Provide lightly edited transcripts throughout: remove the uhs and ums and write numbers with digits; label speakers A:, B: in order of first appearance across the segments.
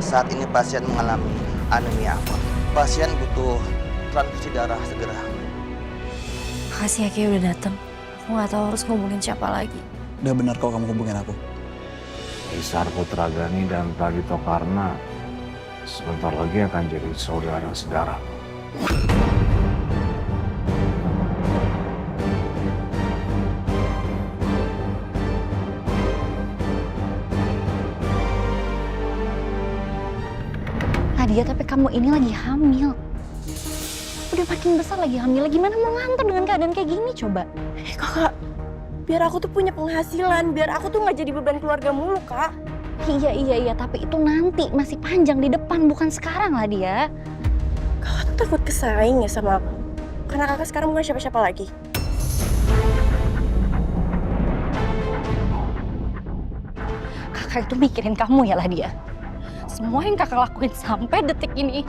A: Saat ini pasien mengalami anemia akut. Pasien butuh transfusi darah segera.
B: Makasih ya Ki udah datang. Aku nggak tahu harus ngomongin siapa lagi.
C: Udah benar kok kamu hubungin aku.
D: Isar Putragani dan Pragito Karna sebentar lagi akan jadi saudara sedara.
E: Nadia, tapi kamu ini lagi hamil. Udah makin besar lagi hamilnya, gimana mau ngantor dengan keadaan kayak gini coba?
F: Kakak, biar aku tuh punya penghasilan, biar aku tuh nggak jadi beban keluarga mulu, Kak.
E: Iya, tapi itu nanti, masih panjang di depan, bukan sekarang lah dia.
F: Kakak tuh takut kesaing ya sama aku. Karena kakak sekarang bukan siapa-siapa lagi.
E: Kakak itu mikirin kamu ya lah dia. Semua yang kakak lakuin sampai detik ini,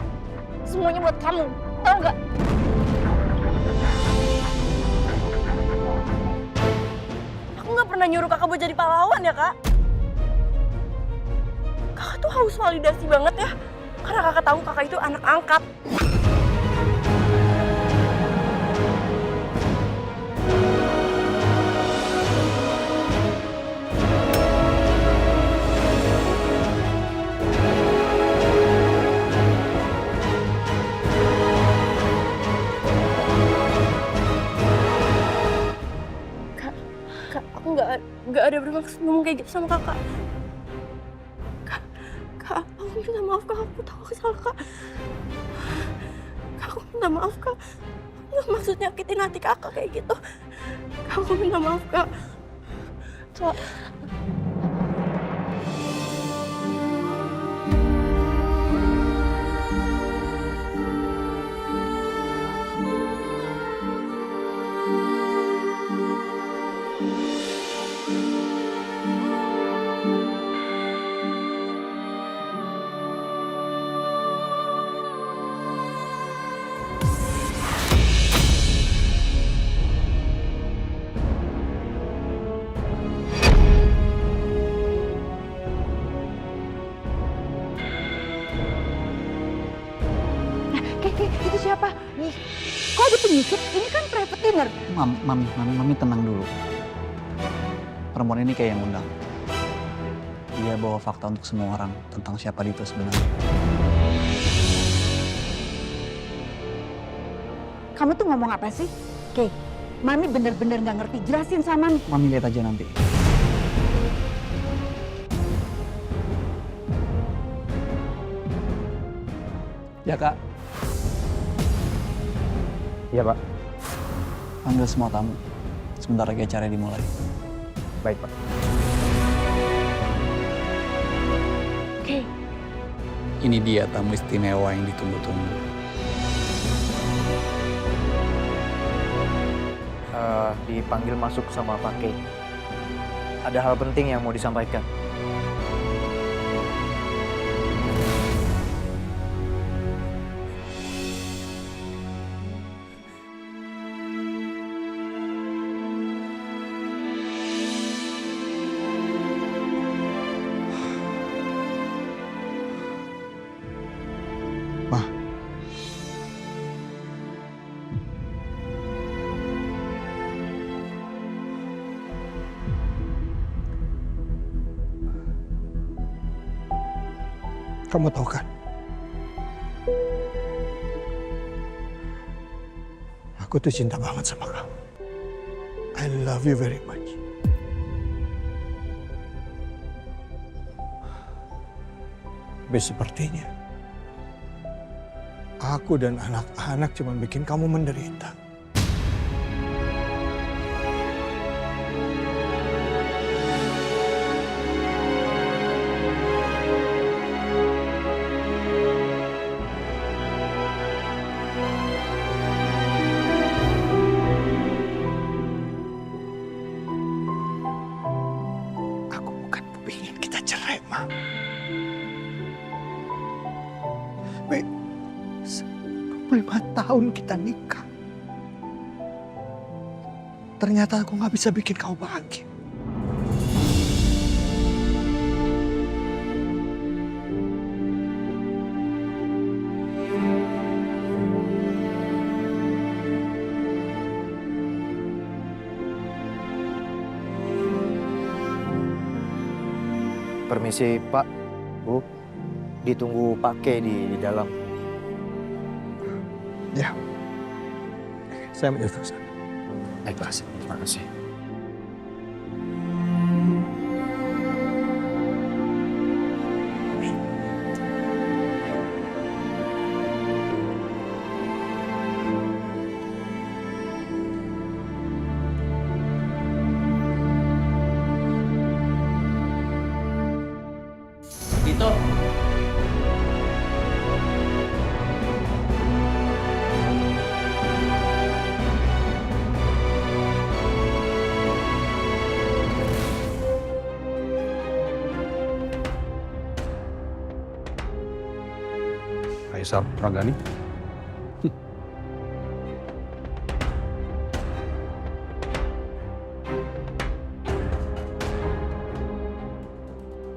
E: semuanya buat kamu, tau nggak?
F: Aku nggak pernah nyuruh kakak buat jadi pahlawan ya, Kak. Kakak tuh haus validasi banget ya. Karena kakak tahu kakak itu anak angkat. Kak, aku nggak ada bermaksud ngomong kayak gitu sama kakak. Kak, aku minta maaf Kak, aku tahu aku salah Kak. Kak, aku minta maaf Kak. Aku nggak maksud nyakitin hati kakak kayak gitu. Kak, aku minta maaf Kak. Kak.
E: Itu siapa? Nih, kok ada penyusup? Ini kan private dinner.
C: Mami tenang dulu. Perempuan ini kayak yang undang. Dia bawa fakta untuk semua orang tentang siapa Dito sebenarnya.
G: Kamu tuh ngomong apa sih? Oke, Mami bener-bener nggak ngerti. Jelasin sama Mami.
C: Mami lihat aja nanti. Ya Kak.
D: Iya Pak.
C: Panggil semua tamu. Sebentar lagi acara dimulai.
D: Baik Pak.
G: Oke.
C: Ini dia tamu istimewa yang ditunggu-tunggu.
H: Dipanggil masuk sama Pak Kay. Ada hal penting yang mau disampaikan.
C: Ma.
I: Kamu tahu kan? Aku tuh cinta banget sama kamu. I love you very much. Tapi sepertinya aku dan anak-anak cuma bikin kamu menderita. Aku bukan kepingin kita cerai, Ma. 25 tahun kita nikah. Ternyata aku nggak bisa bikin kau bahagia.
H: Permisi Pak, Bu. Ditunggu Pak K di dalam.
I: Ya. Saya menyusul sana.
D: Baiklah, terima kasih.
C: Itu.
J: Kaisar Pragani.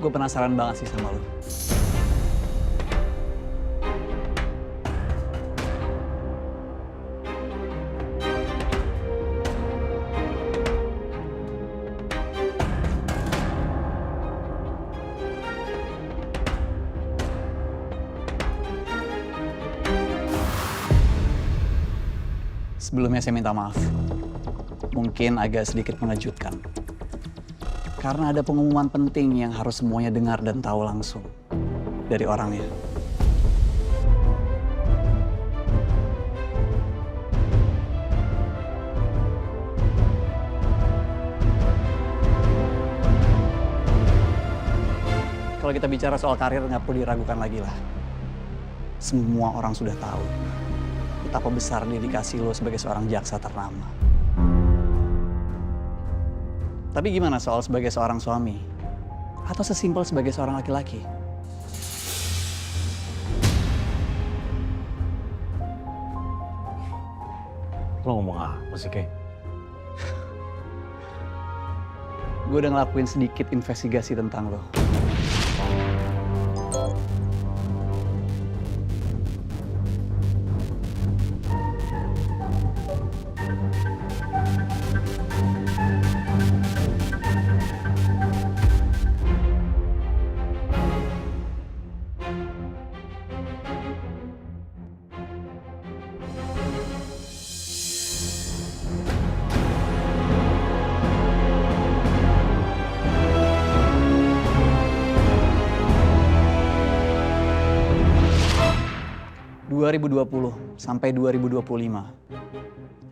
C: Gue penasaran banget sih sama lo. Sebelumnya saya minta maaf. Mungkin agak sedikit mengejutkan. Karena ada pengumuman penting yang harus semuanya dengar dan tahu langsung dari orangnya. Kalau kita bicara soal karir, nggak perlu diragukan lagi lah. Semua orang sudah tahu betapa besar dedikasi lo sebagai seorang jaksa ternama. Tapi gimana soal sebagai seorang suami? Atau sesimpel sebagai seorang laki-laki?
D: Lo ngomong apa sih, Kay?
C: Gue udah ngelakuin sedikit investigasi tentang lo. Sampai 2025,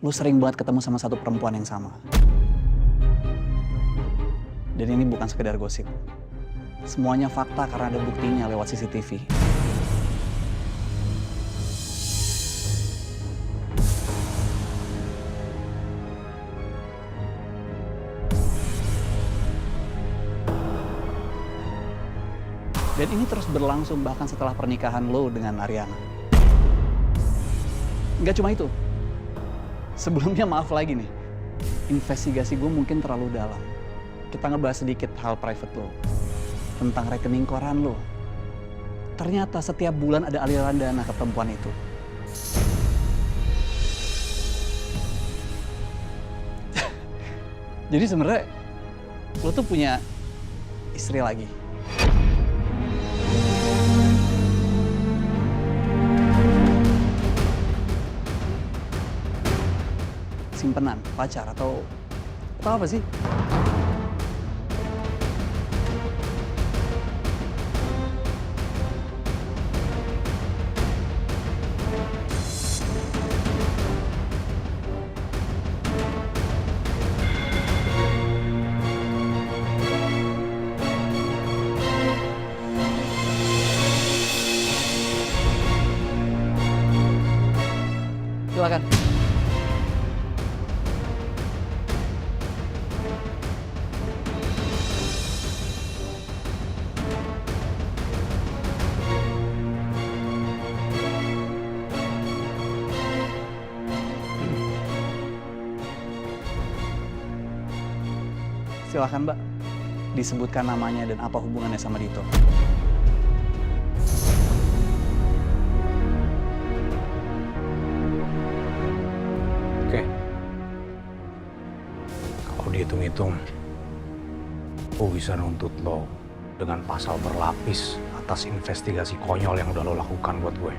C: lu sering banget ketemu sama satu perempuan yang sama. Dan ini bukan sekedar gosip. Semuanya fakta karena ada buktinya lewat CCTV. Dan ini terus berlangsung bahkan setelah pernikahan lo dengan Ariana. Nggak cuma itu. Sebelumnya maaf lagi nih. Investigasi gue mungkin terlalu dalam. Kita ngebahas sedikit hal private lo. Tentang rekening koran lo. Ternyata setiap bulan ada aliran dana ke perempuan itu. Jadi sebenarnya lo tuh punya istri lagi. Simpenan, pacar, atau apa sih? Silakan. Silakan, Mbak. Disebutkan namanya dan apa hubungannya sama Dito.
J: Oke. Kalau dihitung-hitung, aku bisa nuntut lo
D: dengan pasal berlapis atas investigasi konyol yang udah lo lakukan buat gue.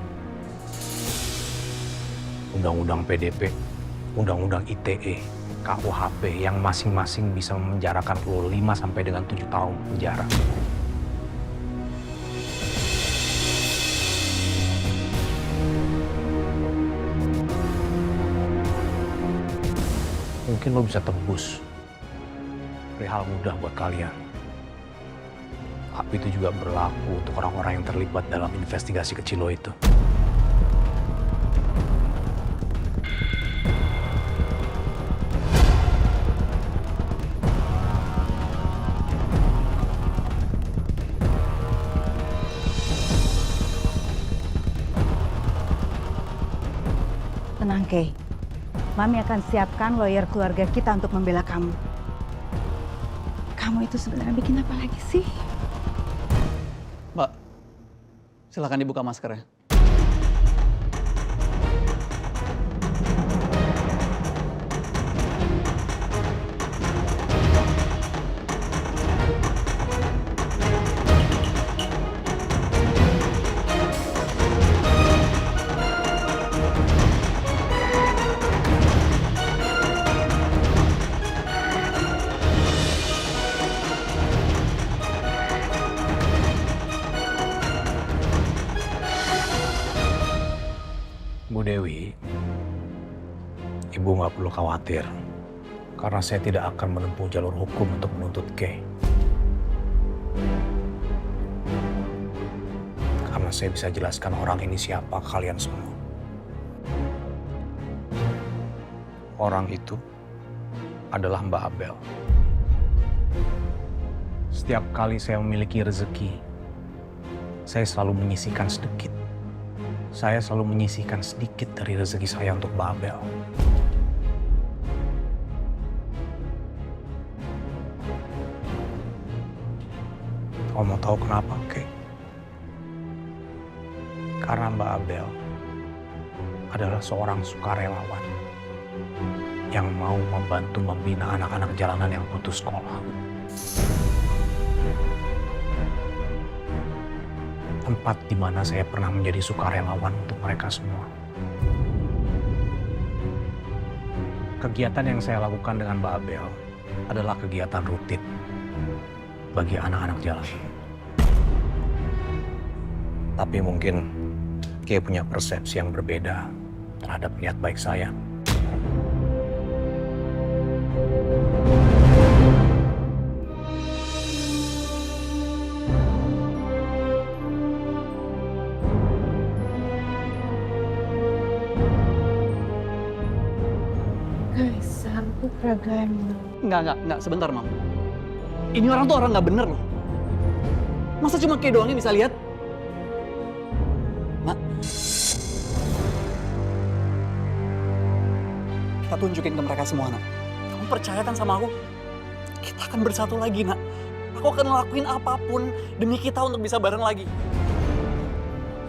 D: Undang-undang PDP, Undang-undang ITE, KUHP yang masing-masing bisa memenjarakan lo 5 sampai dengan 7 tahun penjara. Mungkin lo bisa tembus. Perihal mudah buat kalian. Tapi itu juga berlaku untuk orang-orang yang terlibat dalam investigasi kecil lo itu.
G: Tenang, Kay. Mami akan siapkan lawyer keluarga kita untuk membela kamu. Kamu itu sebenarnya bikin apa lagi sih?
C: Mbak, silakan dibuka maskernya.
D: Bu Dewi, Ibu nggak perlu khawatir, karena saya tidak akan menempuh jalur hukum untuk menuntut Kay. Karena saya bisa jelaskan orang ini siapa kalian semua. Orang itu adalah Mbak Abel. Setiap kali saya memiliki rezeki, saya selalu menyisihkan sedikit. Saya selalu menyisihkan sedikit dari rezeki saya untuk Mbak Abel. Kamu mau tahu kenapa, Kay? Karena Mbak Abel adalah seorang sukarelawan yang mau membantu membina anak-anak jalanan yang putus sekolah. Tempat di mana saya pernah menjadi sukarelawan untuk mereka semua. Kegiatan yang saya lakukan dengan Mbak Abel adalah kegiatan rutin bagi anak-anak jalanan. Tapi mungkin Kay punya persepsi yang berbeda terhadap niat baik saya.
F: Kaisar Putragani.
C: Enggak, sebentar, Mam. Ini orang tuh orang nggak bener loh. Masa cuma kayak doang yang bisa lihat? Mak, kita tunjukin ke mereka semua, Nak. Kamu percayakan sama aku, kita akan bersatu lagi, Nak. Aku akan ngelakuin apapun demi kita untuk bisa bareng lagi.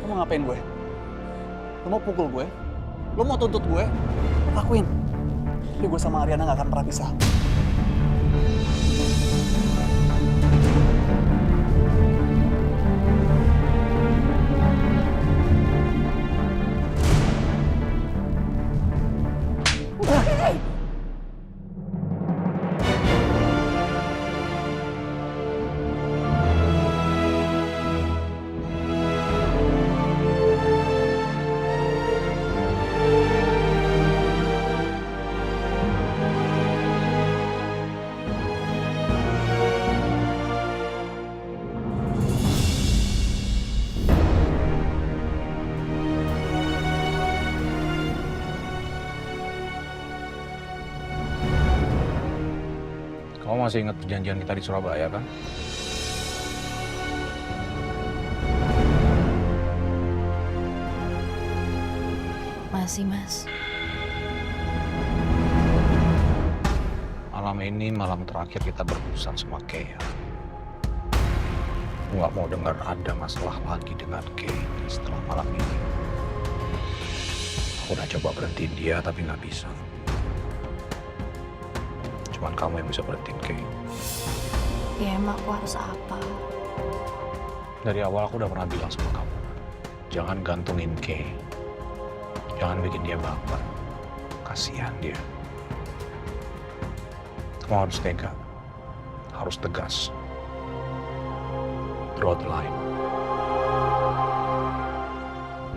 C: Kamu mau ngapain gue? Lo mau pukul gue? Lo mau tuntut gue? Lakuin. Tapi gue sama Ariana gak akan pernah pisah.
D: Kamu masih ingat perjanjian kita di Surabaya, kan?
B: Masih, Mas.
D: Malam ini malam terakhir kita berurusan sama Kay. Aku nggak mau dengar ada masalah lagi dengan Kay setelah malam ini. Aku udah coba berhentiin dia, tapi nggak bisa. Cuman kamu yang bisa berhentiin Kay.
B: Ya emang aku harus apa?
D: Dari awal aku udah pernah bilang sama kamu, jangan gantungin Kay. Jangan bikin dia baper. Kasihan dia. Kamu harus tega. Harus tegas. Draw the line.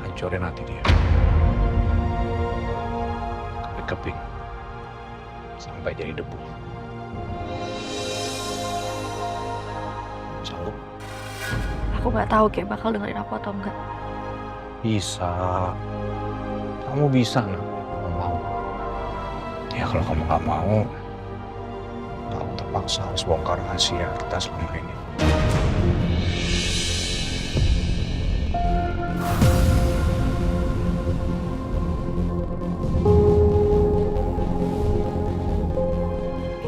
D: Hancurin hati dia. Keping sampai jadi debu. Sanggup?
B: Aku nggak tahu kayak bakal dengerin aku atau enggak.
D: Bisa. Kamu bisa, nak. Kamu mau. Ya kalau kamu nggak mau, aku terpaksa harus bongkar rahasia kita selama ini.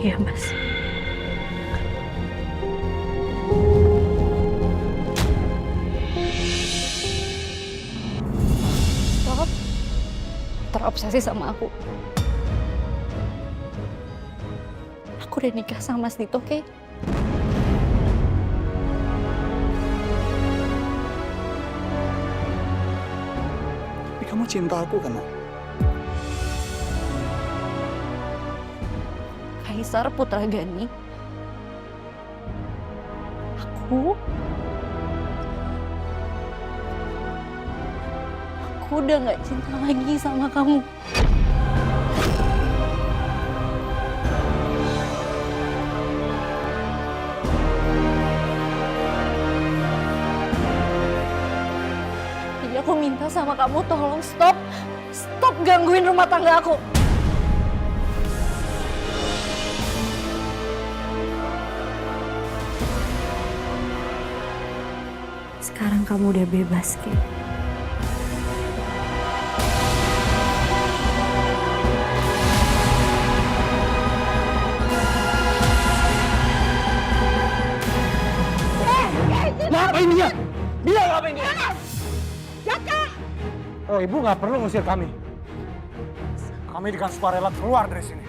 B: Iya, Mas.
E: Stop. Terobsesi sama aku. Aku udah nikah sama Mas Dito, Kay.
C: Tapi kamu cinta aku kan, Nak?
E: Kaisar Putragani. Aku udah gak cinta lagi sama kamu. Jadi aku minta sama kamu tolong stop gangguin rumah tangga aku.
B: Sekarang kamu udah bebas, Kay.
J: Ngapain dia? Dia ngapain dia? Jaka! Oh, ibu nggak perlu ngusir kami. Kami dengan sukarela keluar dari sini.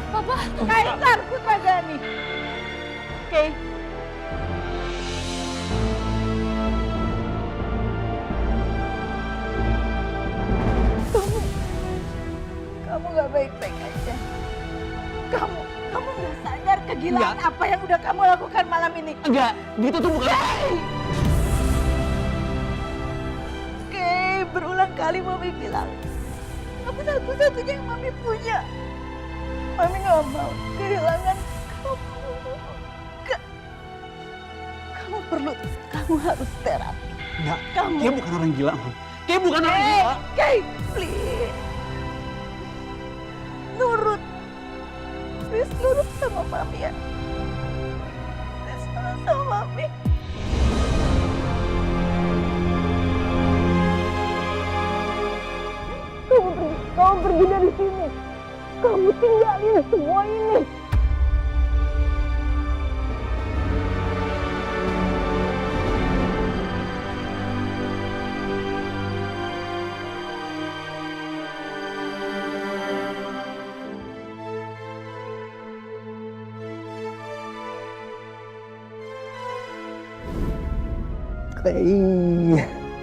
E: Papa, Kaisar Putragani. Oke. Kamu gak baik-baik aja. Kamu gak sadar kegilaan apa yang udah kamu lakukan malam ini.
C: Enggak, gitu tuh bukan.
E: Oke, berulang kali Mami bilang, kamu satu-satunya yang Mami punya. Mami gak mau kehilangan kamu. Kamu harus terapi.
C: Enggak,
E: Kamu.
C: dia bukan orang gila, Mam. Dia bukan orang gila.
E: Kay, please. Nurut. Please nurut sama Mami ya. Please nurut sama Mami. Kamu pergi dari sini. Kamu tinggalin semua ini.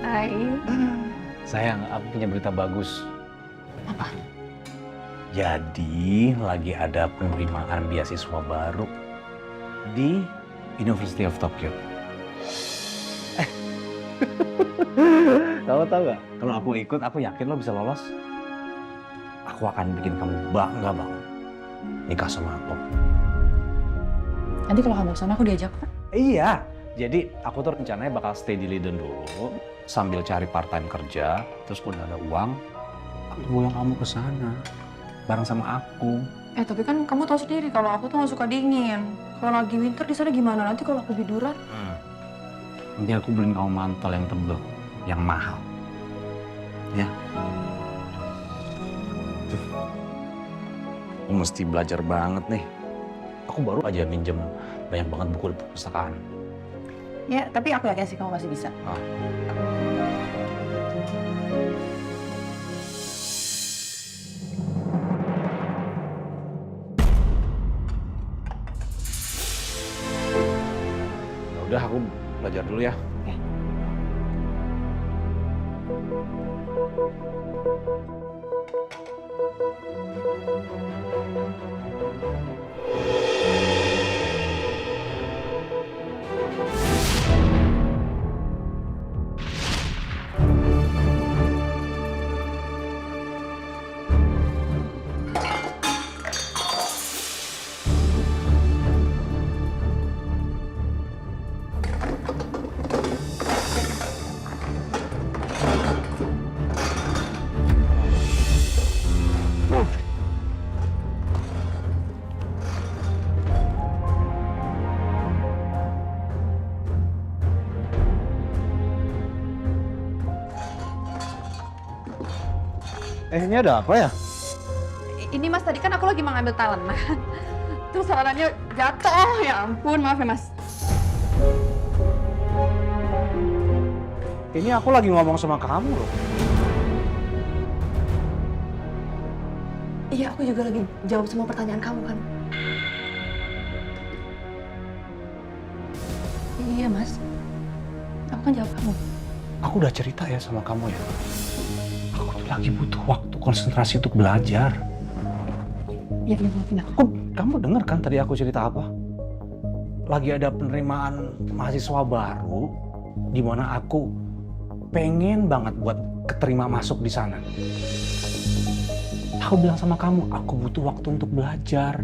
B: Hai.
D: Sayang, aku punya berita bagus.
E: Apa?
D: Jadi, lagi ada penerimaan beasiswa baru di University of Tokyo. Kamu tahu gak? Kalau aku ikut, aku yakin lo bisa lolos. Aku akan bikin kamu bangga banget nikah sama aku.
B: Nanti kalau kamu kesana aku diajak kan?
D: Iya, jadi aku tuh rencananya bakal stay di Leiden dulu sambil cari part time kerja. Terus kalau udah ada uang, aku bawa kamu ke sana. bareng sama aku.
F: Tapi kan kamu tahu sendiri kalau aku tuh gak suka dingin. Kalau lagi winter di sana gimana? Nanti kalau aku tiduran?
D: Nanti aku beliin kamu mantel yang tebal, yang mahal. Ya. Aku mesti belajar banget nih. Aku baru aja minjem banyak banget buku di perpustakaan.
F: Ya, tapi aku yakin sih kamu masih bisa.
D: Ya udah, aku belajar dulu ya.
J: Ini ada apa ya?
F: Ini Mas, tadi kan aku lagi mengambil talenan. Terus talenannya jatuh. Ya ampun, maaf ya Mas.
J: Ini aku lagi ngomong sama kamu loh.
F: Iya, aku juga lagi jawab semua pertanyaan kamu kan. Iya Mas, aku kan jawab kamu.
D: Aku udah cerita ya sama kamu ya. Aku tuh lagi butuh waktu konsentrasi untuk belajar.
F: Iya, maafin aku.
D: Kamu denger kan tadi aku cerita apa? Lagi ada penerimaan mahasiswa baru, di mana aku pengen banget buat keterima masuk di sana. Aku bilang sama kamu, aku butuh waktu untuk belajar.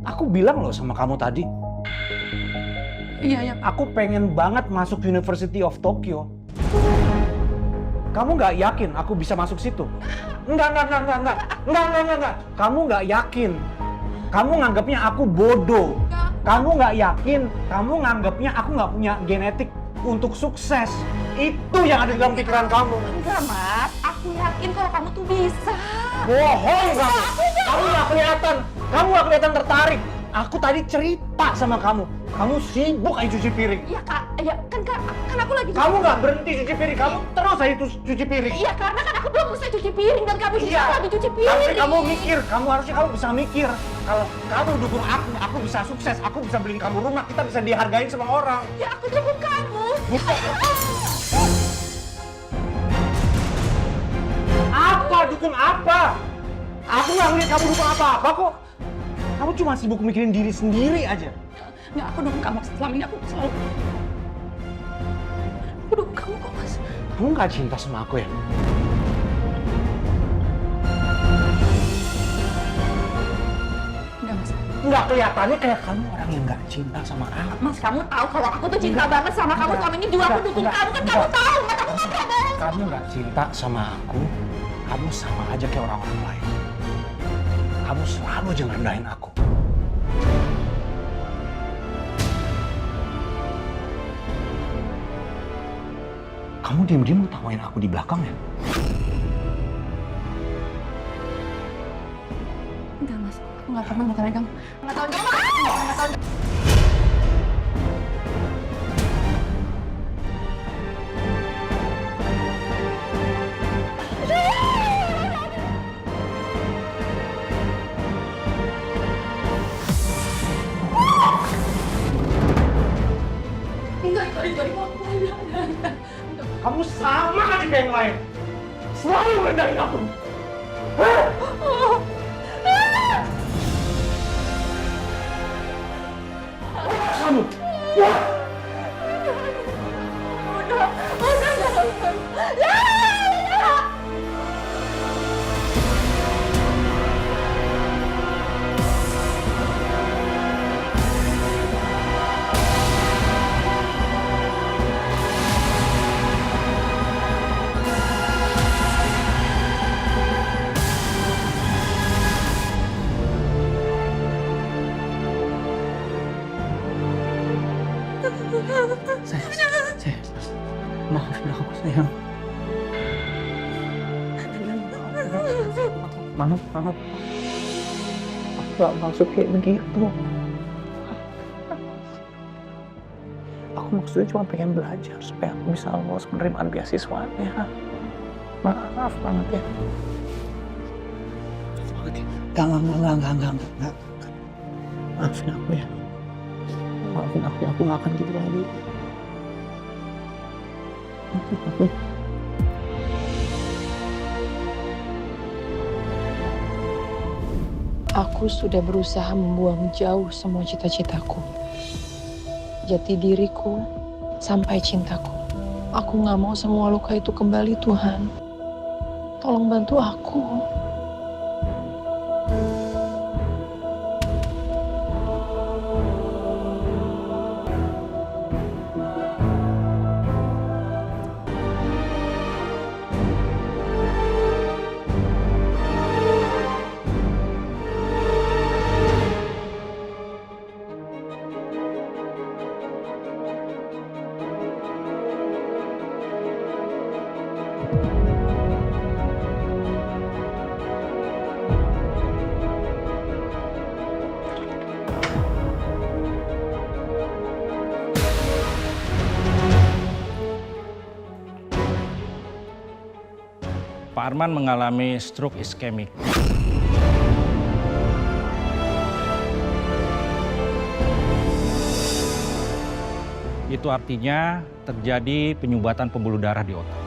D: Aku bilang loh sama kamu tadi,
F: Iya.
D: aku pengen banget masuk University of Tokyo. Kamu nggak yakin aku bisa masuk situ? Enggak. Kamu nggak yakin. Kamu nganggapnya aku bodoh. Kamu nggak yakin. Kamu nganggapnya aku nggak punya genetik untuk sukses. Itu yang ada di dalam pikiran kamu.
F: Enggak Mas, aku yakin kalau kamu tuh bisa.
D: Bohong kamu. Kamu nggak kelihatan. Kamu nggak kelihatan tertarik. Aku tadi cerita sama kamu. Kamu sibuk aja cuci piring.
F: Iya Kak, ya kan aku lagi.
D: Kamu nggak berhenti cuci piring. Kamu terus aja cuci piring.
F: Iya, karena kan aku belum selesai cuci piring dan kamu juga lagi cuci piring.
D: Tapi kamu mikir, harusnya kamu bisa mikir. Kalau kamu dukung aku bisa sukses, aku bisa beliin kamu rumah, kita bisa dihargain sama orang.
F: Ya aku dukung kamu.
D: Apa dukung apa? Aku nggak ngeliat kamu dukung apa-apa kok. Kamu cuma sibuk mikirin diri sendiri aja.
F: Nggak, aku dukung kamu. Selama ini aku selalu. Aku dukung kamu kok Mas.
D: Kamu nggak cinta sama aku ya?
F: Enggak Mas.
D: Nggak kelihatannya kayak kamu orang yang nggak cinta sama aku.
F: Mas, kamu tahu kalau aku tuh cinta banget sama kamu. Selama ini juga aku dukung kamu kan. Kamu tahu, Mas. Aku nggak bohong.
D: Kamu nggak cinta sama aku, kamu sama aja kayak orang-orang lain. Kamu selalu aja ngerendahin aku. Kamu diam-diam ngetawain aku di belakang ya?
F: Enggak Mas, aku nggak pernah ngetawain kamu. Nggak tahu kamu.
D: Kamu sama aja kayak yang lain. Selalu ngerendahin aku. Kamu.
C: Sayang, maafin aku sayang. Maaf. Aku gak maksud kayak begitu. Aku maksudnya cuma pengen belajar supaya aku bisa lolos penerimaan beasiswanya. Maaf banget ya. Enggak. Maafin aku ya. Aku gak akan gitu lagi.
K: Aku sudah berusaha membuang jauh semua cita-citaku. Jati diriku sampai cintaku. Aku gak mau semua luka itu kembali, Tuhan. Tolong bantu aku.
L: Pak Arman mengalami stroke iskemik. Itu artinya terjadi penyumbatan pembuluh darah di otak.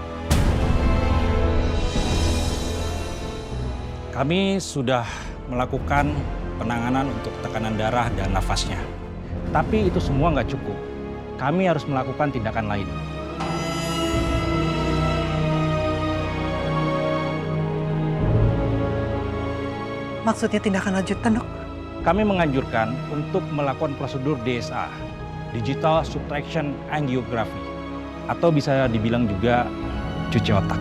L: Kami sudah melakukan penanganan untuk tekanan darah dan nafasnya. Tapi itu semua nggak cukup. Kami harus melakukan tindakan lain.
M: Maksudnya tindakan lanjutan, Dok?
L: Kami menganjurkan untuk melakukan prosedur DSA, Digital Subtraction Angiography, atau bisa dibilang juga cuci otak.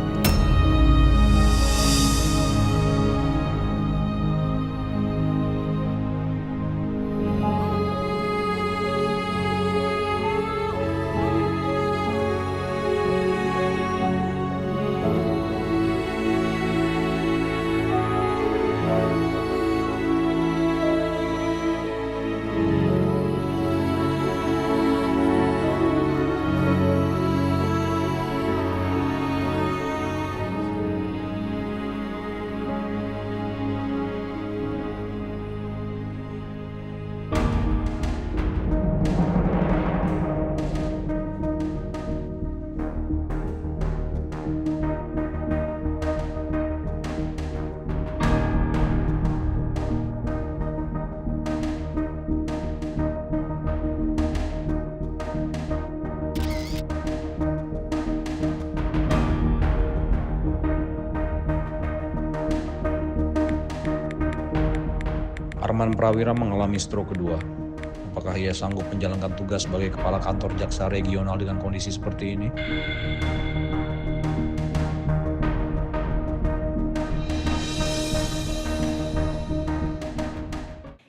D: Arman Prawira mengalami stroke kedua. Apakah ia sanggup menjalankan tugas sebagai kepala kantor jaksa regional dengan kondisi seperti ini?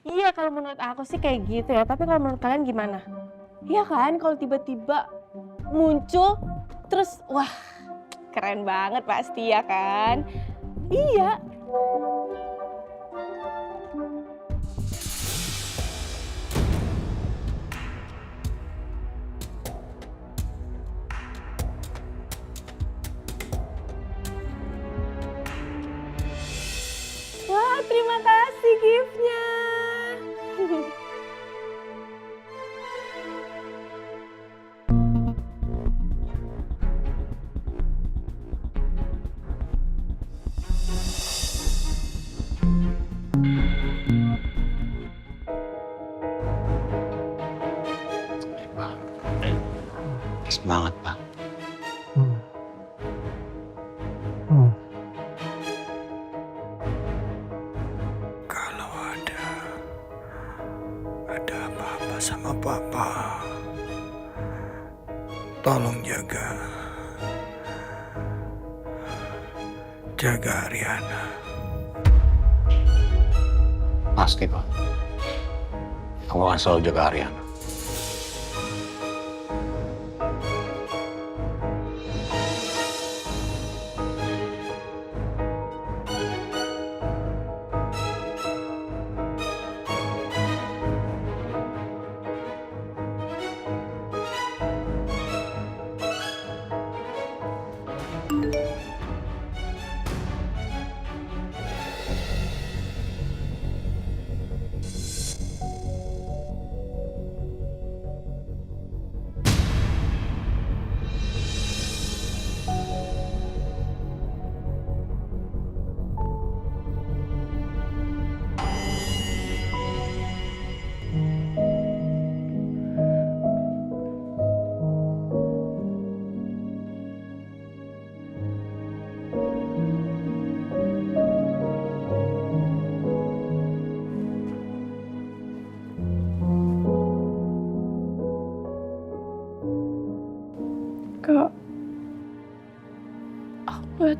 F: Iya, kalau menurut aku sih kayak gitu ya. Tapi kalau menurut kalian gimana? Iya kan, kalau tiba-tiba muncul, terus wah keren banget pasti ya kan? Iya. Wah, terima kasih gift-nya.
D: Semangat, Pak.
I: Kalau ada apa-apa sama Papa, tolong jaga Ariana.
D: Pasti, Pak. Aku akan selalu jaga Ariana.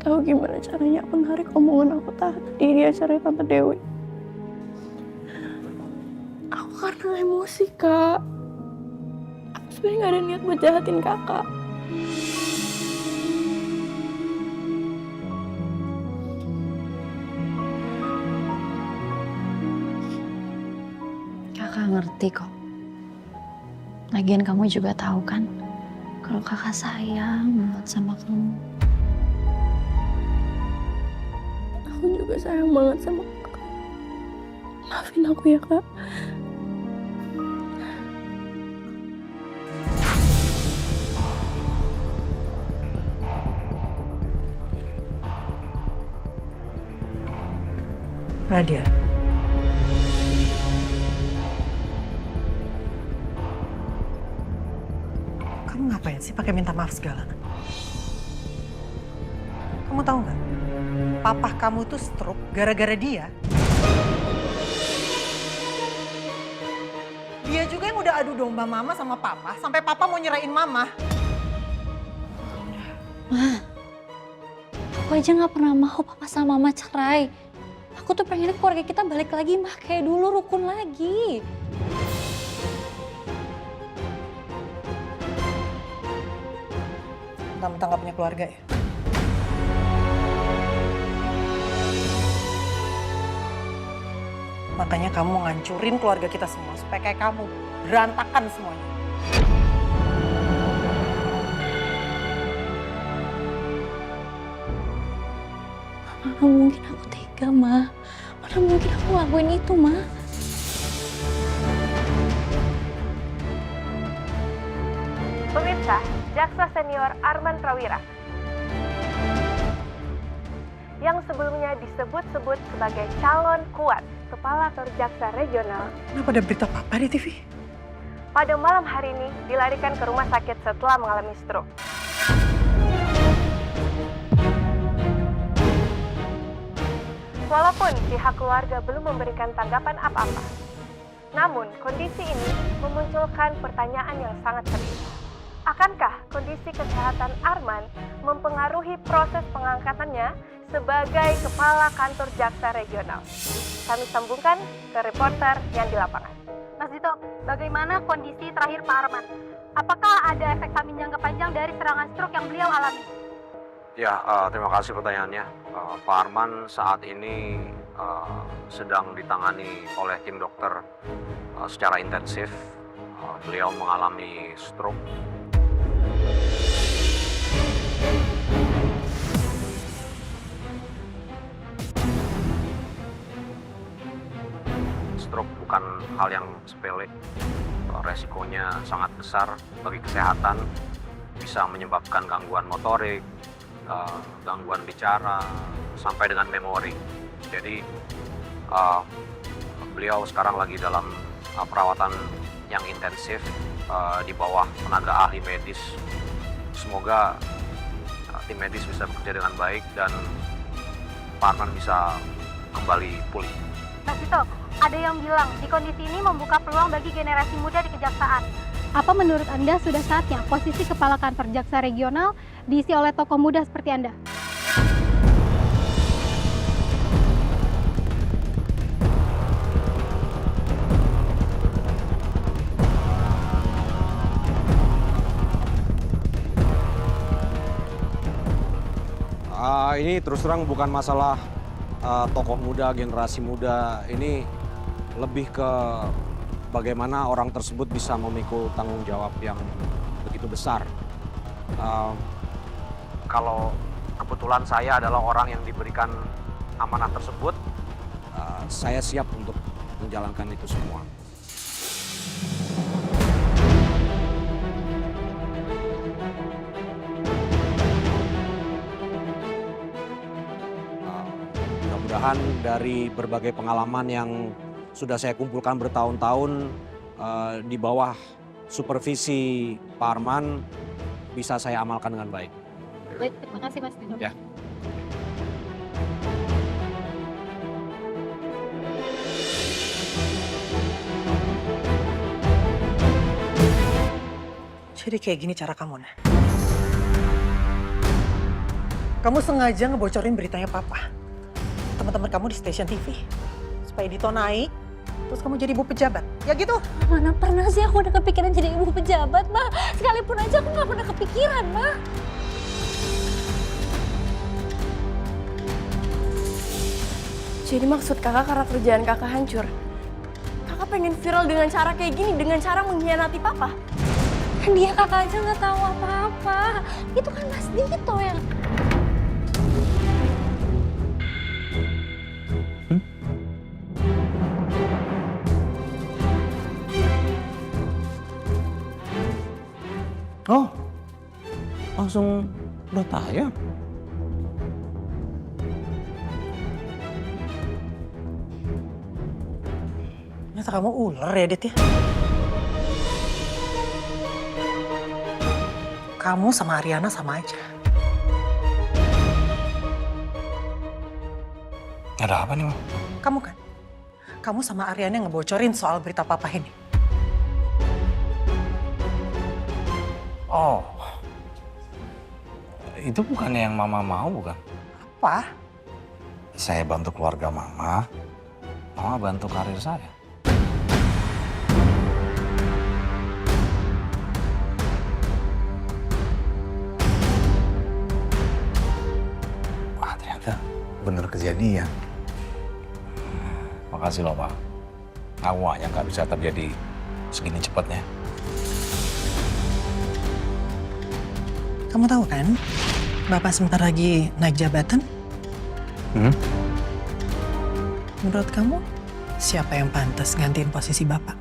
F: tahu gimana caranya aku narik omongan aku tadi di acara Tante Dewi. Aku karena emosi, Kak. Aku sebenarnya gak ada niat buat jahatin kakak.
B: Kakak ngerti kok. Lagian kamu juga tahu kan, kalau kakak sayang banget sama kamu.
F: Aku juga sayang banget sama kakak. Maafin aku ya, Kak.
M: Nadia. Kamu ngapain sih pakai minta maaf segala? Kamu tahu nggak? Papa kamu tuh stroke gara-gara dia. Dia juga yang udah adu domba mama sama papa sampai papa mau nyerahin mama.
E: Ma, aku aja gak pernah mau papa sama mama cerai. Aku tuh pengen keluarga kita balik lagi, mah kayak dulu, rukun lagi.
M: Mentang-mentang gak punya keluarga ya? Makanya kamu ngancurin keluarga kita semua supaya kayak kamu, berantakan semuanya.
E: Mana mungkin aku tega, Ma. Mana mungkin aku ngelakuin itu, Ma.
N: Pemirsa, Jaksa Senior Arman Prawira yang sebelumnya disebut-sebut sebagai calon kuat Kepala Kantor Jaksa Regional,
M: Kenapa ada berita apa di TV?
N: pada malam hari ini dilarikan ke rumah sakit setelah mengalami stroke. Walaupun pihak keluarga belum memberikan tanggapan apa-apa, namun kondisi ini memunculkan pertanyaan yang sangat serius. Akankah kondisi kesehatan Arman mempengaruhi proses pengangkatannya sebagai Kepala Kantor Jaksa Regional? Kami sambungkan ke reporter yang di lapangan.
O: Mas Dito, bagaimana kondisi terakhir Pak Arman? Apakah ada efek samping jangka panjang dari serangan stroke yang beliau alami?
D: Ya, terima kasih pertanyaannya. Pak Arman saat ini sedang ditangani oleh tim dokter secara intensif. Beliau mengalami stroke. Stroke bukan hal yang sepele. Resikonya sangat besar bagi kesehatan, bisa menyebabkan gangguan motorik, gangguan bicara, sampai dengan memori. Jadi beliau sekarang lagi dalam perawatan yang intensif di bawah tenaga ahli medis. Semoga tim medis bisa bekerja dengan baik dan Pak Arman bisa kembali pulih.
O: Mas Dito, ada yang bilang di kondisi ini membuka peluang bagi generasi muda di kejaksaan. Apa menurut Anda sudah saatnya posisi Kepala Kantor Jaksa Regional diisi oleh tokoh muda seperti Anda?
P: Ini terus terang bukan masalah tokoh muda, generasi muda. Ini lebih ke bagaimana orang tersebut bisa memikul tanggung jawab yang begitu besar.
D: Kalau kebetulan saya adalah orang yang diberikan amanah tersebut,
P: saya siap untuk menjalankan itu semua. Mudah-mudahan dari berbagai pengalaman yang sudah saya kumpulkan bertahun-tahun di bawah supervisi Pak Arman bisa saya amalkan dengan baik.
O: Baik, terima kasih Mas Dino.
P: Ya.
M: Jadi kayak gini cara kamu, Nah. Kamu sengaja ngebocorin beritanya Papa. Teman-teman kamu di stasiun TV. Supaya Dito naik, terus kamu jadi ibu pejabat. Ya gitu?
E: Mana pernah sih aku udah kepikiran jadi ibu pejabat, Ma. Sekalipun aja aku nggak pernah kepikiran, Ma.
F: Jadi maksud kakak karena kerjaan kakak hancur? Kakak pengen viral dengan cara kayak gini, dengan cara mengkhianati papa?
E: Dia kakak aja nggak tahu apa-apa. Itu kan Mas Dito yang...
P: Oh, langsung udah tayang.
M: Ternyata kamu ular ya, Dit ya? Kamu sama Ariana sama aja.
D: Ada apa nih, Ma?
M: Kamu kan? Kamu sama Ariana ngebocorin soal berita papa ini.
D: Oh, itu bukannya yang Mama mau, bukan?
M: Apa?
D: Saya bantu keluarga Mama, Mama bantu karir saya. Wah, ternyata bener kejadian. Makasih loh, Pak. Aku gak nyangka bisa terjadi segini cepatnya.
M: Kamu tahu kan, Bapak sebentar lagi naik jabatan? Menurut kamu, siapa yang pantas gantiin posisi Bapak?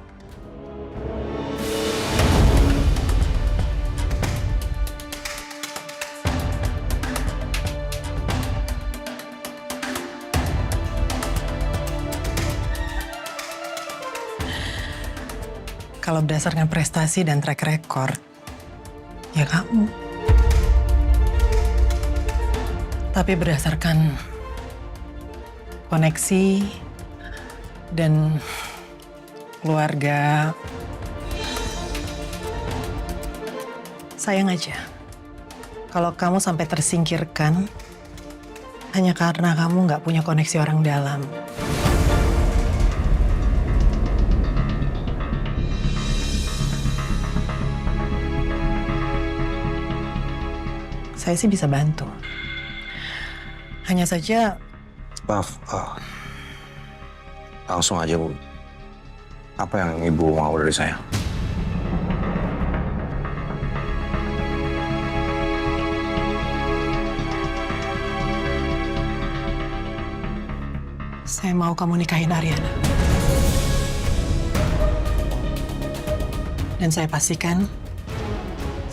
M: Kalau berdasarkan prestasi dan track record, ya kamu. Tapi berdasarkan koneksi dan keluarga, sayang aja kalau kamu sampai tersingkirkan hanya karena kamu nggak punya koneksi orang dalam. Saya sih bisa bantu. Hanya saja...
D: Maaf, langsung aja, Bu. Apa yang Ibu mau dari saya?
M: Saya mau kamu nikahin Ariana. Dan saya pastikan,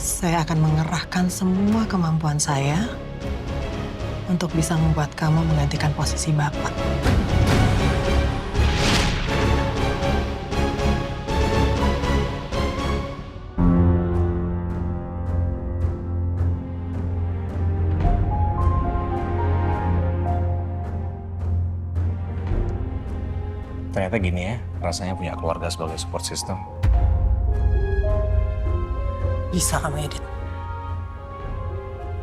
M: saya akan mengerahkan semua kemampuan saya untuk bisa membuat kamu menggantikan posisi Bapak.
D: Ternyata gini ya, rasanya punya keluarga sebagai support system.
M: Bisa kamu, Edit.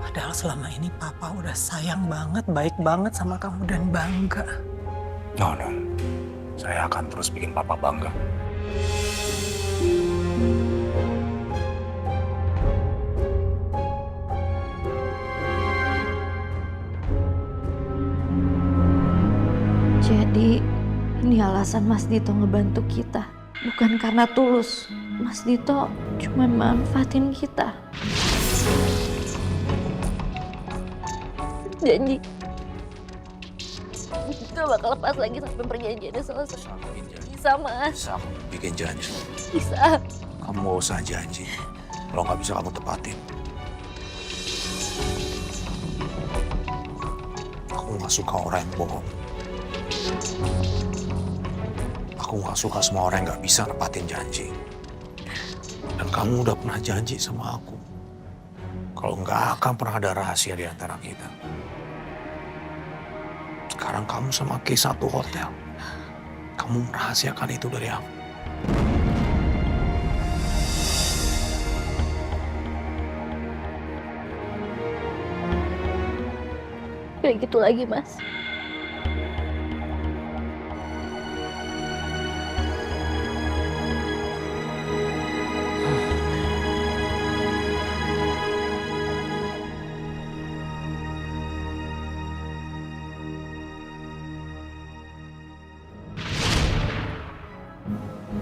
M: Padahal selama ini Papa udah sayang banget, baik banget sama kamu dan bangga.
D: No. Saya akan terus bikin Papa bangga.
B: Jadi, ini alasan Mas Dito ngebantu kita. Bukan karena tulus. Mas Dito cuma manfaatin kita.
E: Janji. Gak bakal lepas lagi sampai perjanjiannya selesai. Bisa, Mas.
D: Bisa bikin janji.
E: Bisa.
D: Kamu gak usah janji. Kalau nggak bisa kamu tepatin. Aku nggak suka orang yang bohong. Aku nggak suka semua orang yang nggak bisa nepatin janji. Dan kamu udah pernah janji sama aku. Kalau nggak akan pernah ada rahasia di antara kita. Sekarang kamu sama Kay satu hotel. Kamu merahasiakan itu dari aku.
B: kayak gitu lagi, Mas.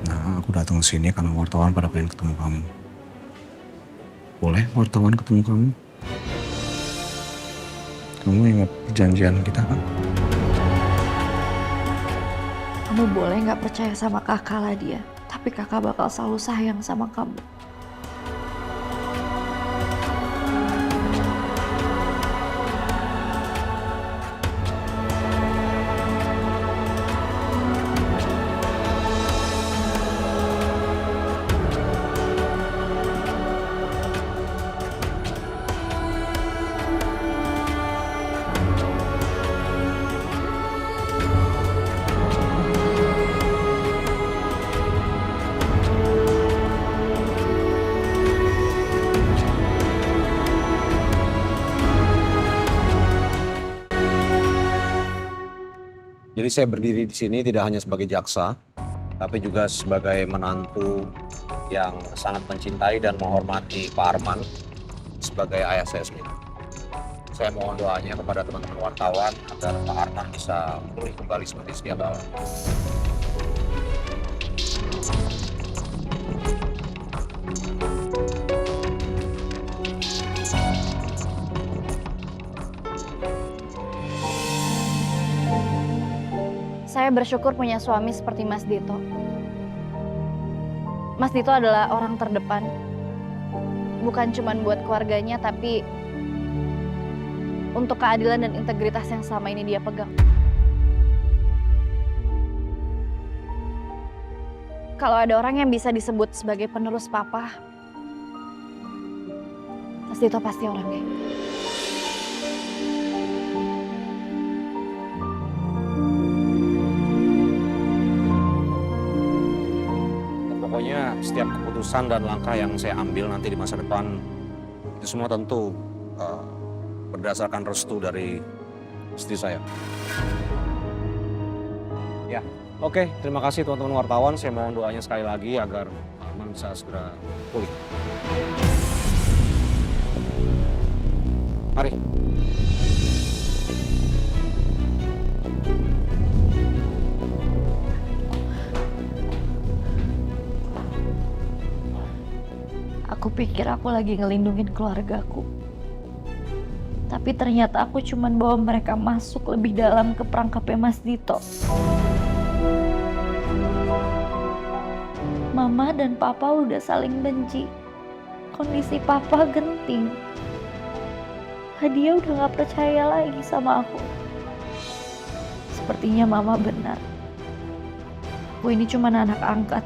P: Nah, aku datang ke sini karena wartawan pada pengen ketemu kamu. Boleh wartawan ketemu kamu? Kamu ingat perjanjian kita kan?
B: Kamu boleh nggak percaya sama kakak lah dia, tapi kakak bakal selalu sayang sama kamu.
P: Jadi saya berdiri di sini tidak hanya sebagai jaksa, tapi juga sebagai menantu yang sangat mencintai dan menghormati Pak Arman sebagai ayah saya sendiri. Saya mohon doanya kepada teman-teman wartawan agar Pak Arman bisa pulih kembali seperti sedia kala.
E: Saya bersyukur punya suami seperti Mas Dito. Mas Dito adalah orang terdepan. Bukan cuma buat keluarganya, tapi untuk keadilan dan integritas yang selama ini dia pegang. Kalau ada orang yang bisa disebut sebagai penerus papa, Mas Dito pasti orangnya.
P: Pokoknya setiap keputusan dan langkah yang saya ambil nanti di masa depan, itu semua tentu berdasarkan restu dari istri saya. Ya, oke. Terima kasih teman-teman wartawan. Saya mohon doanya sekali lagi agar Arman bisa segera pulih. Mari.
B: Aku pikir aku lagi ngelindungin keluargaku. Tapi ternyata aku cuman bawa mereka masuk lebih dalam ke perangkapnya Mas Dito. Mama dan Papa udah saling benci. Kondisi Papa genting. Dia udah gak percaya lagi sama aku. Sepertinya Mama benar. Aku ini cuman anak angkat.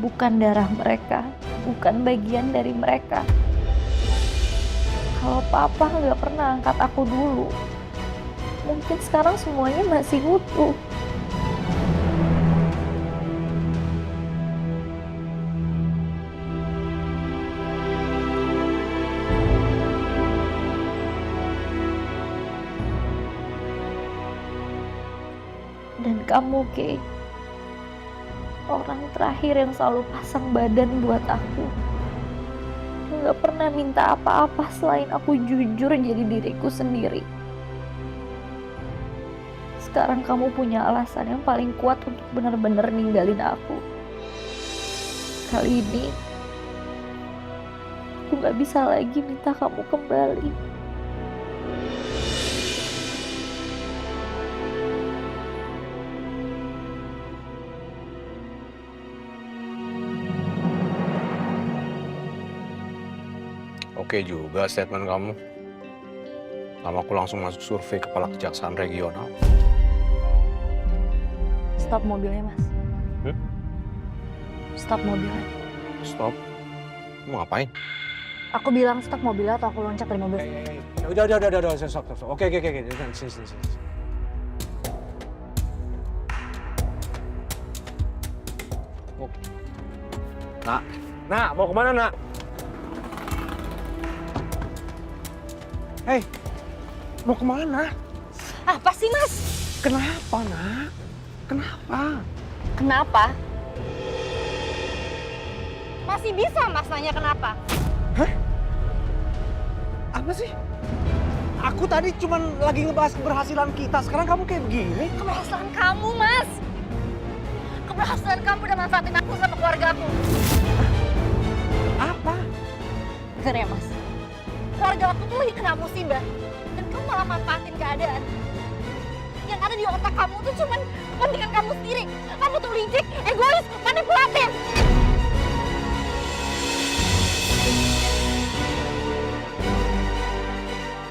B: Bukan darah mereka. Bukan bagian dari mereka. Kalau Papa nggak pernah angkat aku dulu, mungkin sekarang semuanya masih utuh. Dan kamu, Kay, orang terakhir yang selalu pasang badan buat aku. Gak pernah minta apa-apa selain aku jujur jadi diriku sendiri. Sekarang kamu punya alasan yang paling kuat untuk benar-benar ninggalin aku. Kali ini aku gak bisa lagi minta kamu kembali.
P: Oke juga statement kamu. Lama aku langsung masuk survei kepala kejaksaan regional.
E: Stop mobilnya, Mas. Stop mobilnya.
P: Stop? Mau ngapain?
E: Aku bilang stop mobilnya atau aku loncat dari mobil.
P: Udah, stop. Oke. Sini. Nak, mau kemana, Nak? Hei,
J: mau kemana?
E: Apa sih, Mas?
J: Kenapa, Nak? Kenapa?
E: Kenapa? Masih bisa Mas nanya kenapa?
J: Hah? Apa sih? Aku tadi cuman lagi ngebahas keberhasilan kita, sekarang kamu kayak begini?
E: Keberhasilan kamu, Mas. Keberhasilan kamu udah manfaatin aku sama keluarga aku.
J: Apa?
E: Dengar ya, Mas. Keluarga aku tuh lagi kena musibah. Dan kamu malah manfaatin keadaan. Yang ada di otak kamu tuh cuman kepentingan kamu sendiri. Kamu tuh licik, egois, manipulatif.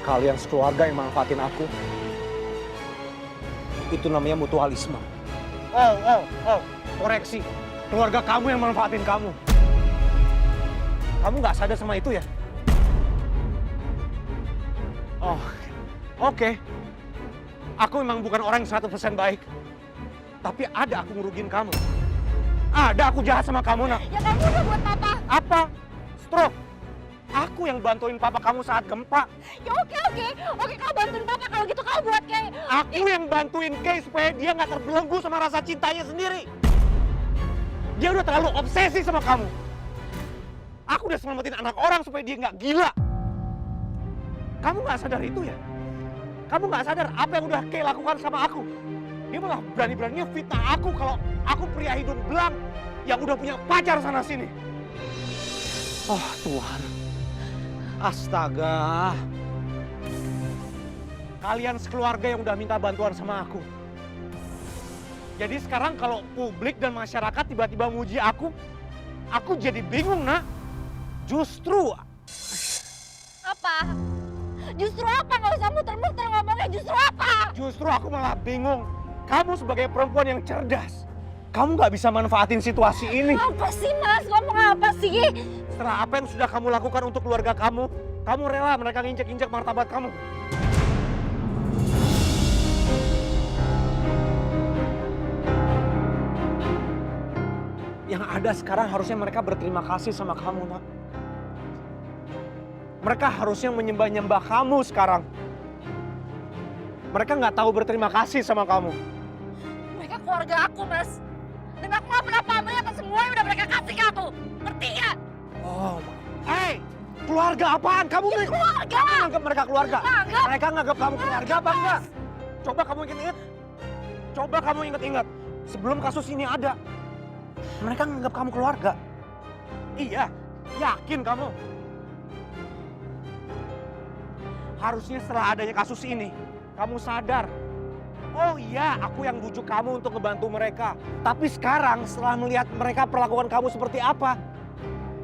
J: Kalian sekeluarga yang manfaatin aku. Itu namanya mutualisme. Oh, koreksi. Keluarga kamu yang manfaatin kamu. Kamu nggak sadar sama itu ya? Oh, oke. Aku memang bukan orang yang 100% baik. Tapi ada aku ngerugiin kamu. Ada aku jahat sama kamu, Nak.
E: Ya kamu udah buat papa.
J: Apa? Stroke. Aku yang bantuin papa kamu saat gempa.
E: Ya oke. Oke, kamu bantuin papa. Kalau gitu kamu buat kayak...
J: Aku yang bantuin Kay supaya dia nggak terbelenggu sama rasa cintanya sendiri. Dia udah terlalu obsesi sama kamu. Aku udah selamatin anak orang supaya dia nggak gila. Kamu nggak sadar itu ya? Kamu nggak sadar apa yang udah Kay lakukan sama aku? Dia malah berani-beraninya fitnah aku kalau aku pria hidung belang yang udah punya pacar sana sini. Oh Tuhan. Astaga. Kalian sekeluarga yang udah minta bantuan sama aku. Jadi sekarang kalau publik dan masyarakat tiba-tiba muji aku jadi bingung, Nak. Justru...
E: Apa? Justru apa? Nggak usah muter-muter ngomongnya. Justru apa?
J: Justru aku malah bingung. Kamu sebagai perempuan yang cerdas. Kamu nggak bisa manfaatin situasi ini.
E: Apa sih, Mas? Ngomong apa sih?
J: Setelah apa yang sudah kamu lakukan untuk keluarga kamu rela mereka nginjek-injek martabat kamu. Yang ada sekarang harusnya mereka berterima kasih sama kamu, Nak. Mereka harusnya menyembah-nyembah kamu sekarang. Mereka nggak tahu berterima kasih sama kamu.
E: Mereka keluarga aku, Mas. Dan aku nggak pernah pamrih atas semua yang udah mereka kasih ke aku. Ngerti nggak?
J: Oh, hey, keluarga apaan? Kamu
E: ya, keluarga.
J: Kamu nganggap mereka keluarga?
E: Nganggap.
J: Mereka nganggap kamu keluarga apa enggak? Coba kamu ingat-ingat. Coba kamu ingat-ingat. Sebelum kasus ini ada, mereka nganggap kamu keluarga. Iya, yakin kamu? Harusnya setelah adanya kasus ini, kamu sadar. Oh iya, aku yang bujuk kamu untuk ngebantu mereka. Tapi sekarang setelah melihat mereka perlakuan kamu seperti apa,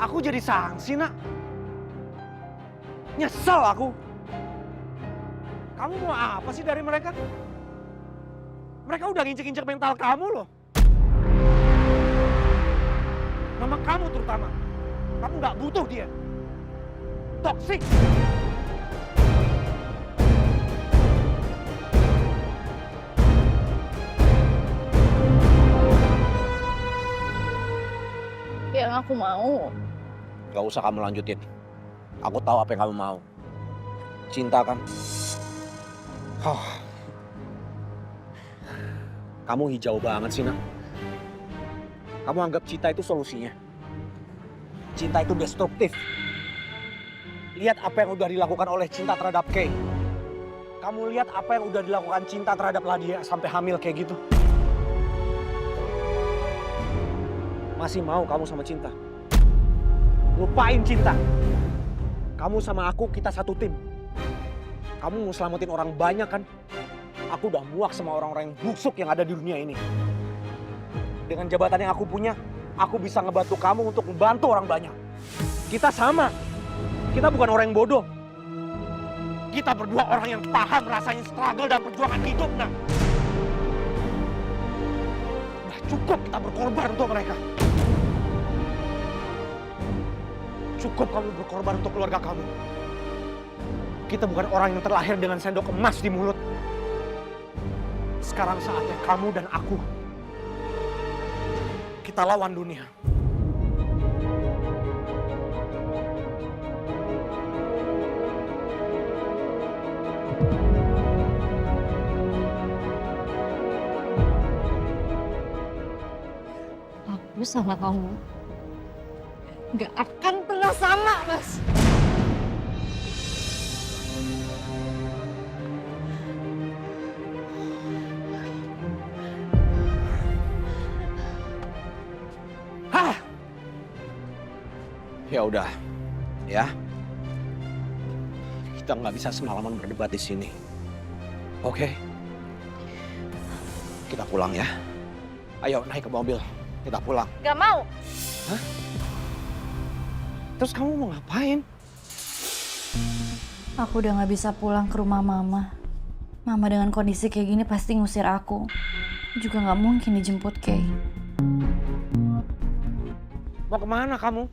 J: aku jadi sanksi, Nak. Nyesel aku. Kamu mau apa sih dari mereka? Mereka udah nginjek-injek mental kamu loh. Mama kamu terutama. Kamu nggak butuh dia. Toksik.
E: Yang aku mau.
P: Gak usah kamu lanjutin. Aku tahu apa yang kamu mau. Cinta kan? Oh. Kamu hijau banget sih, Nak. Kamu anggap cinta itu solusinya. Cinta itu destruktif. Lihat apa yang udah dilakukan oleh cinta terhadap Kay. Kamu lihat apa yang udah dilakukan cinta terhadap Ladia sampai hamil kayak gitu. Masih mau kamu sama cinta? Lupain cinta. Kamu sama aku, kita satu tim. Kamu mau selamatin orang banyak kan? Aku udah muak sama orang-orang yang busuk yang ada di dunia ini. Dengan jabatan yang aku punya, aku bisa ngebantu kamu untuk membantu orang banyak. Kita sama. Kita bukan orang yang bodoh. Kita berdua orang yang paham rasanya struggle dan perjuangan hidup, Nak. Udah cukup kita berkorban untuk mereka. Cukup kamu berkorban untuk keluarga kamu. Kita bukan orang yang terlahir dengan sendok emas di mulut. Sekarang saatnya kamu dan aku. Kita lawan dunia.
E: Gue sama kamu nggak akan pernah sama, Mas.
P: Hah? Ya udah, ya. Kita nggak bisa semalaman berdebat di sini. Oke? Kita pulang ya. Ayo naik ke mobil, kita pulang.
E: Gak mau.
P: Hah? Terus kamu mau ngapain?
B: Aku udah gak bisa pulang ke rumah Mama. Mama dengan kondisi kayak gini pasti ngusir aku. Juga gak mungkin dijemput Kay.
J: Mau kemana kamu?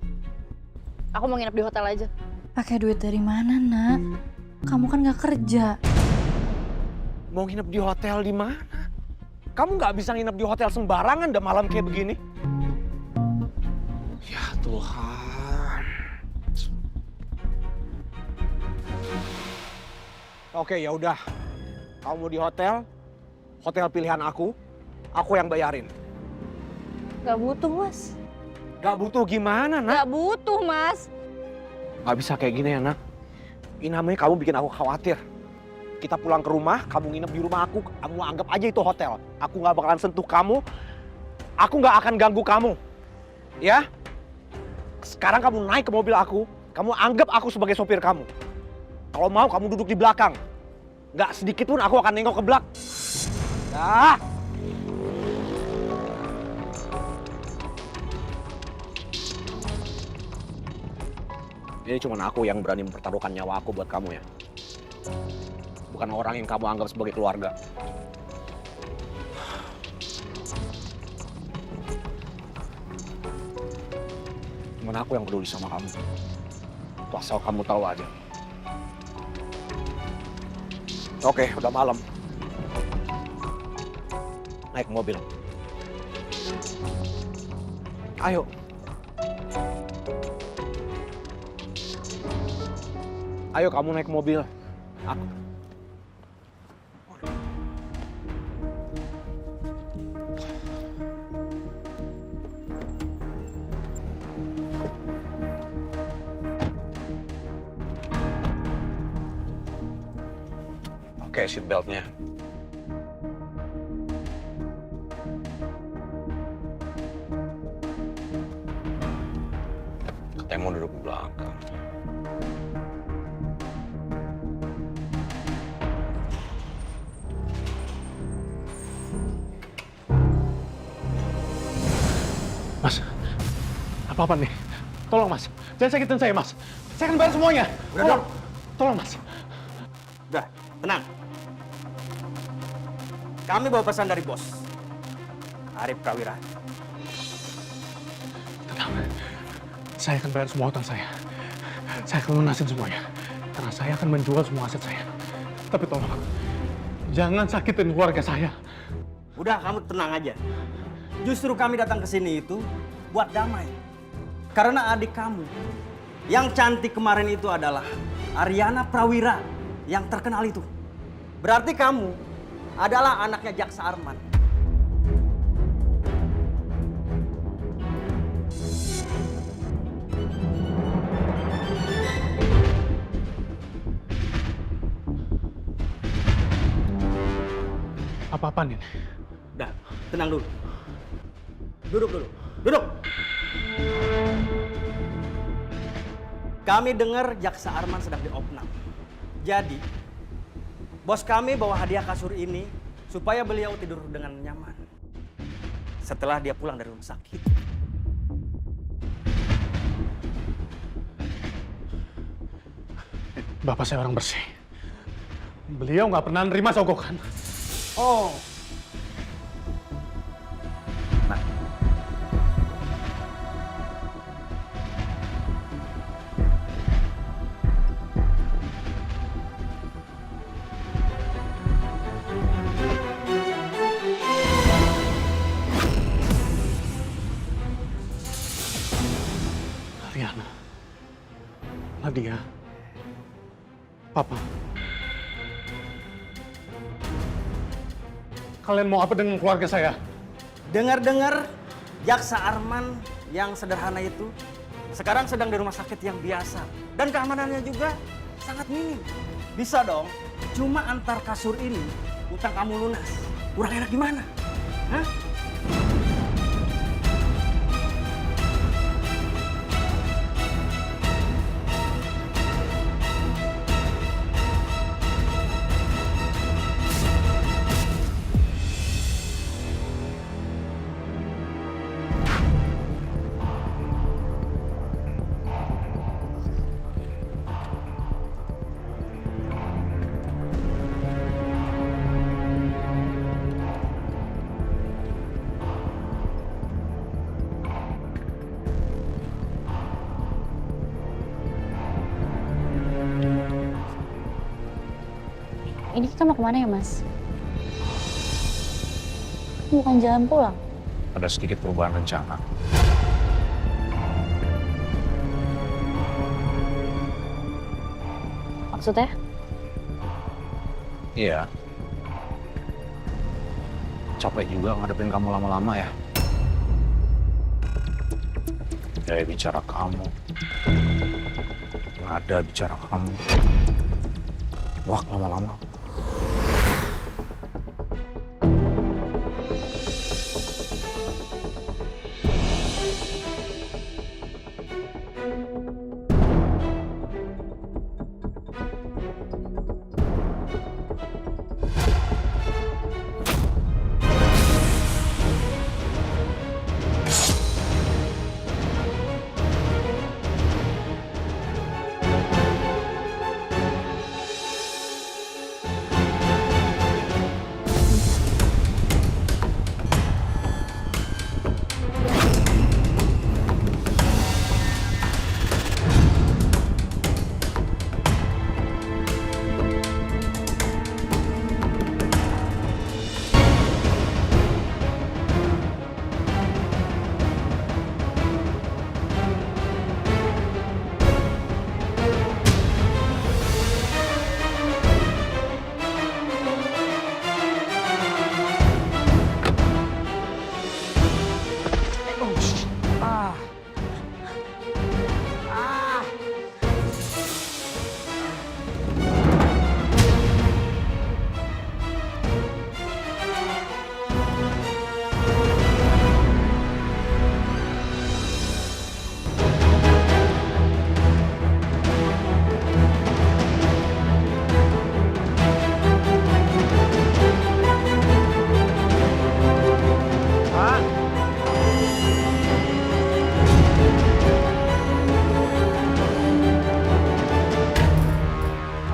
E: Aku mau nginep di hotel aja.
B: Pakai duit dari mana, Nak? Kamu kan gak kerja.
J: Mau nginep di hotel di mana? Kamu nggak bisa nginep di hotel sembarangan udah malam kayak begini. Ya Tuhan.
P: Oke, ya udah. Kamu mau di hotel pilihan aku yang bayarin.
E: Gak butuh, Mas.
P: Gak butuh gimana, Nak?
E: Gak butuh, Mas.
P: Gak bisa kayak gini ya, Nak. Ini namanya kamu bikin aku khawatir. Kita pulang ke rumah, kamu nginep di rumah aku, kamu anggap aja itu hotel. Aku gak bakalan sentuh kamu, aku gak akan ganggu kamu. Ya? Sekarang kamu naik ke mobil aku, kamu anggap aku sebagai sopir kamu. Kalau mau kamu duduk di belakang. Gak sedikit pun aku akan nengok ke belakang. Dah. Ini cuma aku yang berani mempertaruhkan nyawa aku buat kamu ya. Bukan orang yang kamu anggap sebagai keluarga. Cuman aku yang peduli sama kamu. Itu asal kamu tahu aja. Oke, udah malam. Naik mobil. Ayo. Ayo kamu naik mobil. Aku. Oke, seat beltnya. Katanya mau duduk di belakang.
J: Mas, apa-apa nih? Tolong Mas, jangan sakitin saya Mas. Saya akan bayar semuanya.
P: Udah,
J: Tolong Mas.
Q: Udah, tenang. Kami bawa pesan dari bos. Arif Prawira.
J: Tenang. Saya akan bayar semua utang saya. Saya akan lunasin semuanya. Karena saya akan menjual semua aset saya. Tapi tolong, jangan sakitin keluarga saya.
Q: Udah, kamu tenang aja. Justru kami datang ke sini itu buat damai. Karena adik kamu yang cantik kemarin itu adalah Aryana Prawira yang terkenal itu. Berarti kamu adalah anaknya Jaksa Arman.
J: Apa-apaan ini?
Q: Udah, tenang dulu. Duduk dulu. Duduk. Kami dengar Jaksa Arman sedang diopnam. Jadi, bos kami bawa hadiah kasur ini supaya beliau tidur dengan nyaman. Setelah dia pulang dari rumah sakit.
J: Bapak saya orang bersih. Beliau nggak pernah nerima sogokan.
Q: Oh.
J: Aryana, Nadia, Papa. Kalian mau apa dengan keluarga saya?
Q: Dengar-dengar Jaksa Arman yang sederhana itu sekarang sedang di rumah sakit yang biasa. Dan keamanannya juga sangat minim. Bisa dong, cuma antar kasur ini utang kamu lunas. Kurang enak gimana? Hah?
R: Ini kita mau kemana ya, Mas? Bukan jalan pulang.
D: Ada sedikit perubahan rencana.
R: Maksudnya?
D: Iya. Capek juga ngadepin kamu lama-lama ya. Kayak bicara kamu. Nada bicara kamu. Wah, lama-lama.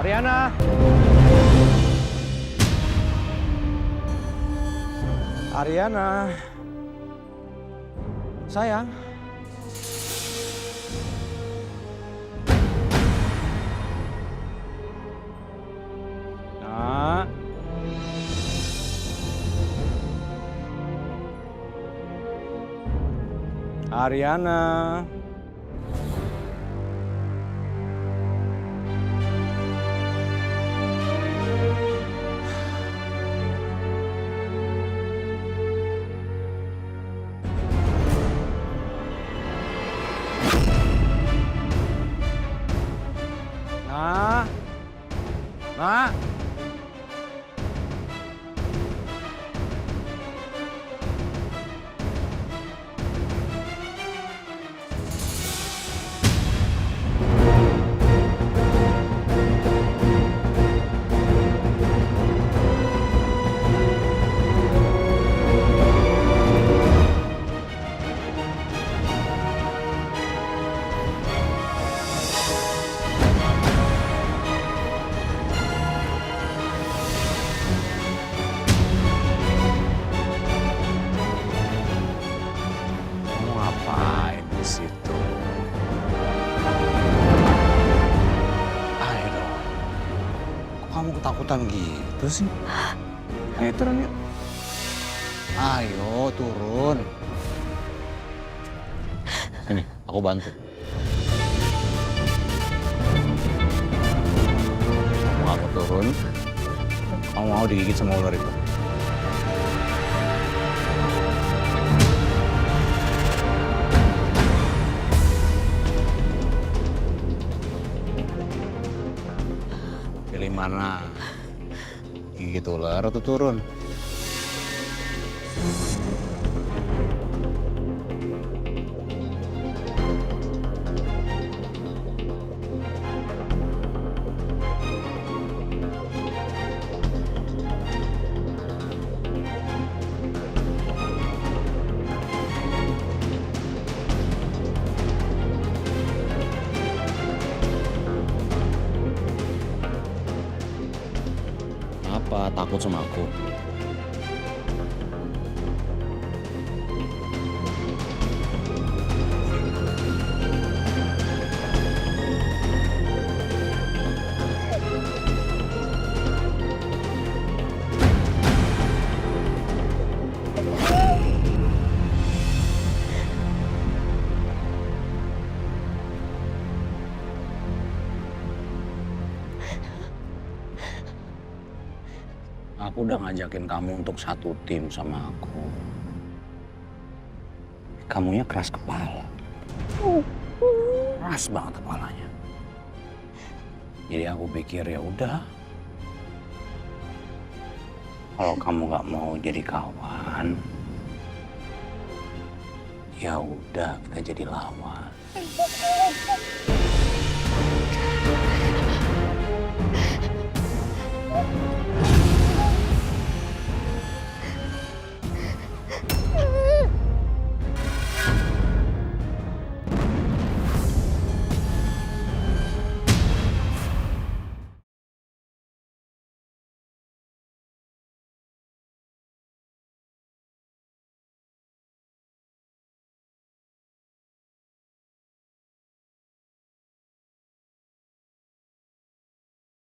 P: Ariana. Ariana. Sayang. Nak. Ariana. Nak.
D: Ngapain di situ? Ayo dong. Kok kamu ketakutan gitu sih? Ayo turun yuk. Ayo turun. Ini, aku bantu. Mau aku turun? Kamu mau digigit sama ular itu? mana? Gigit ular atau turun?
P: Apa takut sama aku? Aku udah ngajakin kamu untuk satu tim sama aku. Kamunya keras kepala. Keras banget kepalanya. Jadi aku pikir ya udah. Kalau kamu nggak mau jadi kawan, ya udah kita jadi lawan.